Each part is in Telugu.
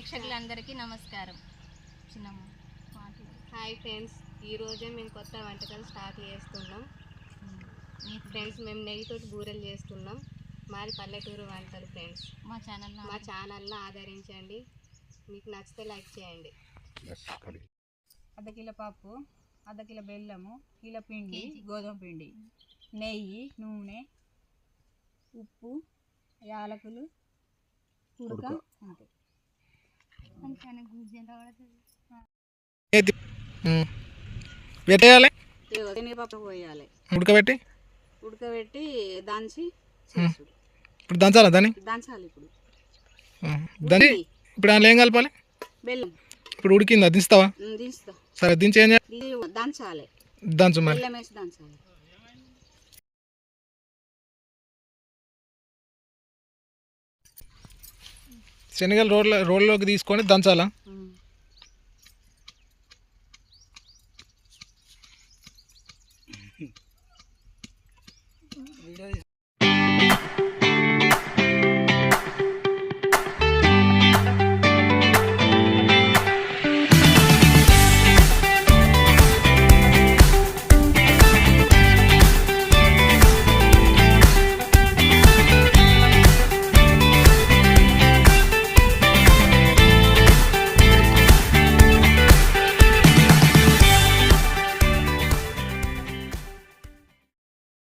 ప్రేక్షకులందరికీ నమస్కారం. చిన్నమ్మ హాయ్ ఫ్రెండ్స్, ఈరోజే మేము కొత్త వంటకాలు స్టార్ట్ చేస్తున్నాం. ఫ్రెండ్స్, మేము నెయ్యితోటి బూరెలు చేస్తున్నాం. మాది పల్లెటూరు వంటలు. ఫ్రెండ్స్, మా ఛానల్ని ఆదరించండి. మీకు నచ్చితే లైక్ చేయండి. అర్ధ కిలో పప్పు, అర్ధ కిలో బెల్లము, కిలో పిండి గోధుమ పిండి, నెయ్యి, నూనె, ఉప్పు, యాలకులు, ఉడక అంతే. శనగపప్పు పోయాలి, ఉడకబెట్టి దంచి ఇప్పుడు దంచాలా దాన్ని? దంచాలి. ఇప్పుడు ఇప్పుడు అందులో ఏం కలపాలి? బెల్లం. ఇప్పుడు ఉడికిందా? దించుతావా? దించుతా. సరే, దించి ఏం చేయాలి? దంచాలి, దంచు మరి. బెల్లం వేసి దంచాలి. శనగలు రోడ్లోకి తీసుకొని దంచాలా?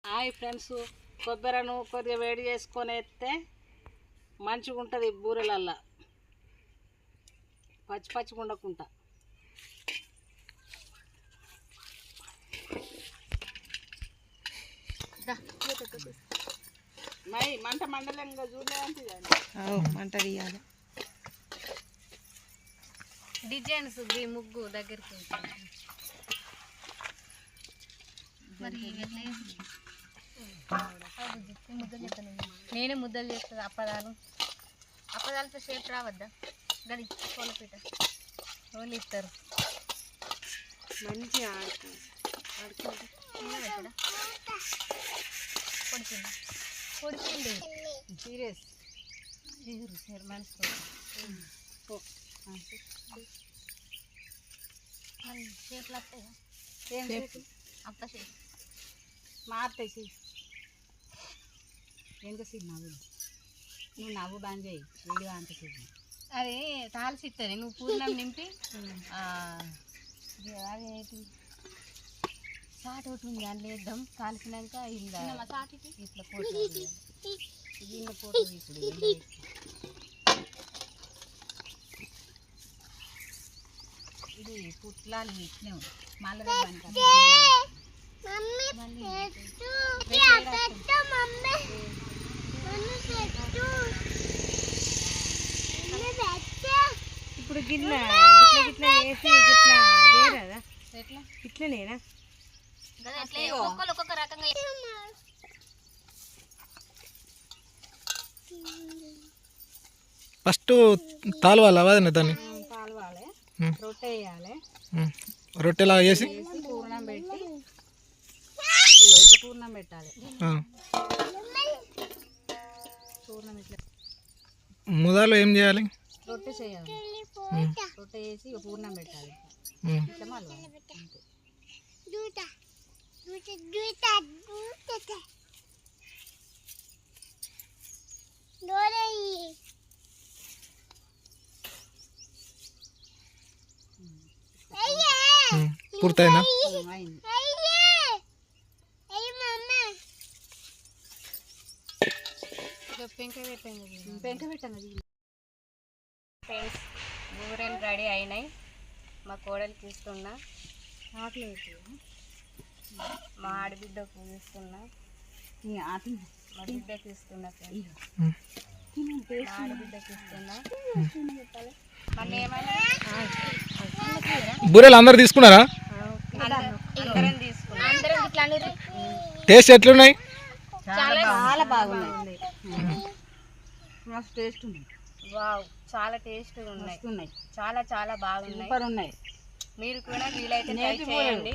హాయ్ ఫ్రెండ్స్, కొబ్బరిను కొద్దిగా వేడి చేసుకొని వేస్తే మంచిగా ఉంటుంది బూరెలల్లా, పచ్చి పచ్చిగా ఉండకుండా. మంట మండలంగా చూడలేదు, మంట తీయాలి. డిజైన్స్ ముగ్గు దగ్గరికి మరి నేనే ముద్దలు చేస్తుంది. అప్పదాలతో షేప్ రావద్దా? గది కోలపీట వాళ్ళు ఇస్తారు. మంచిగా ఆడుకోండి. పొడిచింది సీరియస్ మనసు షేప్లు వస్తాయా? అంత షేప్ మారుతాయి. ఎంత నవ్వు, నువ్వు నవ్వు బంద్ చేయి, వీడియో అంత అది తాల్సిస్తుంది. నువ్వు పూర్ణం నింపి అదేంటి సాట్ ఒకటి ఉంది, దాంట్లో వేద్దాం. కాల్చినాక ఇట్లా ఫోటో దీనిలో ఫోటో ఇప్పుడు ఇది పుట్లాలు ఇట్లే మళ్ళీ ఇప్పుడు గిట్లా గిట్ల గిట్లా వేసి గిట్లా వేయరాదా? ఎట్లా ఇట్లనేనా? ఒక్కొక్క రకంగా ఫస్ట్ తాళవాలా వదన దాన్ని? పాలవాలి, రొట్టె వేయాలి. రొట్టెలా వేసి పూర్ణం పెట్టి ఇట్లా పూర్ణం పెట్టాలి. పూర్ణం ఇట్లా ముదాలో ఏం చేయాలి? రొట్టె చేయాలి. రొట్టె వేసి పూర్ణం పెట్టాలి. ఇట్లా మళ్ళీ పూర్తయిందా? పెంక పెట్టండి. ఫ్రెండ్స్, బూరెలు రెడీ అయినాయి. మా కోడలికి ఇస్తున్నా, మా ఆడబిడ్డకు ఇస్తున్నా, మా బిడ్డకి ఇస్తున్నా. ఆడబిడ్డకి ఇస్తున్నా. మళ్ళీ ఏమైనా బూరెలు అందరు తీసుకున్నారా? అందరం తీసుకున్నాం. అందరం ఇట్లా అనేది టేస్ట్ ఎట్లున్నాయి? చాలా బాగున్నాయి. మస్తు టేస్ట్ ఉన్నాయి. వావ్, చాలా టేస్ట్ ఉన్నాయి. చాలా చాలా బాగున్నాయి. ఉన్నాయి. మీరు కూడా వీలైతే ట్రై చేయండి.